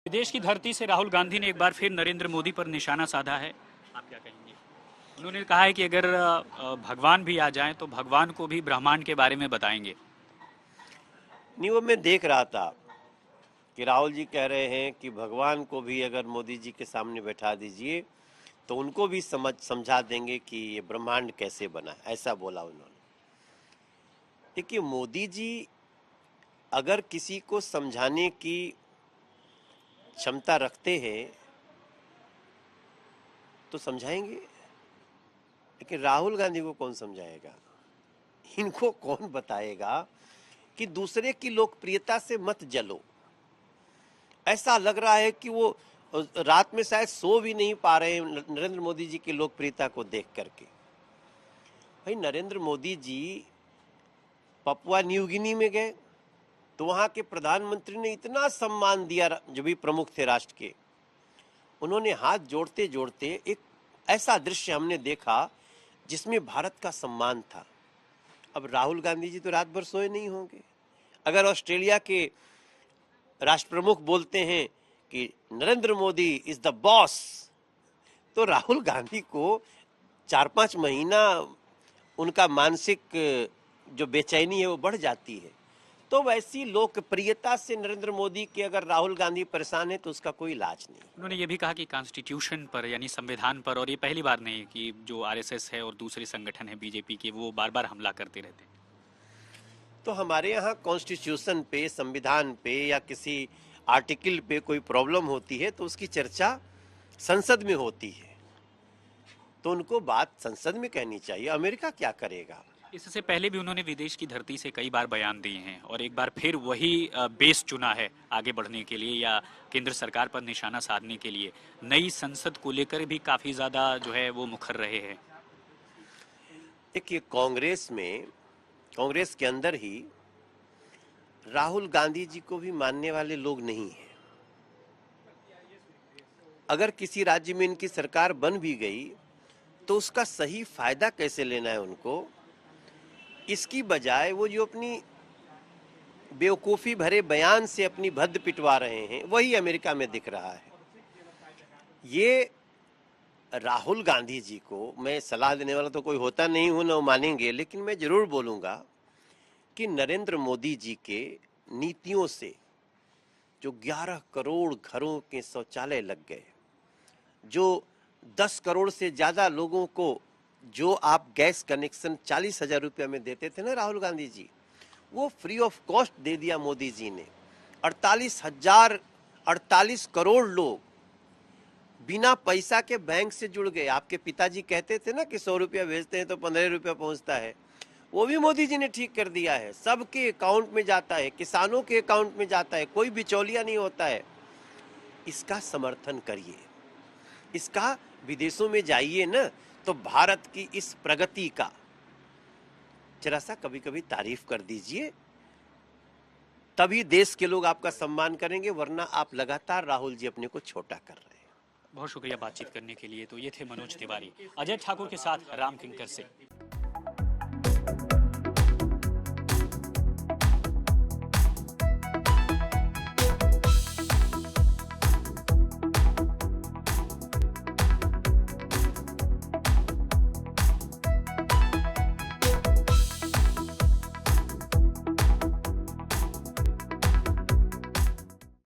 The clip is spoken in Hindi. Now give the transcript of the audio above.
विदेश की धरती से राहुल गांधी ने एक बार फिर नरेंद्र मोदी पर निशाना साधा है। आप क्या कहेंगे? उन्होंने कहा है कि अगर भगवान भी आ जाएं तो भगवान को भी ब्रह्मांड के बारे में बताएंगे। नहीं, वो मैं देख रहा था कि राहुल जी कह रहे हैं कि भगवान को भी अगर मोदी जी के सामने बैठा दीजिए तो उनको भी समझा देंगे कि ये ब्रह्मांड कैसे बना, ऐसा बोला उन्होंने। देखिए, मोदी जी अगर किसी को समझाने की क्षमता रखते हैं तो समझाएंगे, लेकिन राहुल गांधी को कौन समझाएगा? इनको कौन बताएगा कि दूसरे की लोकप्रियता से मत जलो? ऐसा लग रहा है कि वो रात में शायद सो भी नहीं पा रहे हैं नरेंद्र मोदी जी की लोकप्रियता को देख करके। भाई, Narendra Modi ji Papua New Guinea में गए तो वहां के प्रधानमंत्री ने इतना सम्मान दिया, जो भी प्रमुख थे राष्ट्र के, उन्होंने हाथ जोड़ते जोड़ते एक ऐसा दृश्य हमने देखा जिसमें भारत का सम्मान था। अब राहुल गांधी जी तो रात भर सोए नहीं होंगे। अगर ऑस्ट्रेलिया के राष्ट्र प्रमुख बोलते हैं कि Narendra Modi is the boss, तो राहुल गांधी को 4-5 महीना उनका मानसिक जो बेचैनी है वो बढ़ जाती है। तो वैसी लोकप्रियता से नरेंद्र मोदी के अगर राहुल गांधी परेशान है तो उसका कोई इलाज नहीं। उन्होंने ये भी कहा कि कॉन्स्टिट्यूशन पर यानी संविधान पर, और ये पहली बार नहीं कि जो आरएसएस है और दूसरे संगठन है बीजेपी के, वो बार बार हमला करते रहते हैं। तो हमारे यहाँ कॉन्स्टिट्यूशन पे, संविधान पे या किसी आर्टिकल पे कोई प्रॉब्लम होती है तो उसकी चर्चा संसद में होती है, तो उनको बात संसद में कहनी चाहिए। अमेरिका क्या करेगा? इससे पहले भी उन्होंने विदेश की धरती से कई बार बयान दिए हैं और एक बार फिर वही बेस चुना है आगे बढ़ने के लिए या केंद्र सरकार पर निशाना साधने के लिए। नई संसद को लेकर भी काफी ज्यादा जो है वो मुखर रहे हैं। देखिए, कांग्रेस के अंदर ही राहुल गांधी जी को भी मानने वाले लोग नहीं हैं। अगर किसी राज्य में इनकी सरकार बन भी गई तो उसका सही फायदा कैसे लेना है उनको, इसकी बजाय वो जो अपनी बेवकूफ़ी भरे बयान से अपनी भद्द पिटवा रहे हैं, वही अमेरिका में दिख रहा है। ये राहुल गांधी जी को मैं सलाह देने वाला तो कोई होता नहीं हूं, न मानेंगे, लेकिन मैं जरूर बोलूंगा कि नरेंद्र मोदी जी के नीतियों से जो 11 करोड़ घरों के शौचालय लग गए, जो 10 करोड़ से ज्यादा लोगों को जो आप गैस कनेक्शन 40,000 रुपया में देते थे ना राहुल गांधी जी, वो फ्री ऑफ कॉस्ट दे दिया मोदी जी ने। 48 करोड़ लोग बिना पैसा के बैंक से जुड़ गए। आपके पिताजी कहते थे ना कि 100 रुपया भेजते हैं तो 15 रुपया पहुंचता है, वो भी मोदी जी ने ठीक कर दिया है। सबके अकाउंट में जाता है, किसानों के अकाउंट में जाता है, कोई बिचौलिया नहीं होता है। इसका समर्थन करिए, इसका विदेशों में जाइए ना, तो भारत की इस प्रगति का जरा सा कभी कभी तारीफ कर दीजिए, तभी देश के लोग आपका सम्मान करेंगे, वरना आप लगातार राहुल जी अपने को छोटा कर रहे हैं। बहुत शुक्रिया बातचीत करने के लिए। तो ये थे मनोज तिवारी, अजय ठाकुर के साथ राम किंकर से।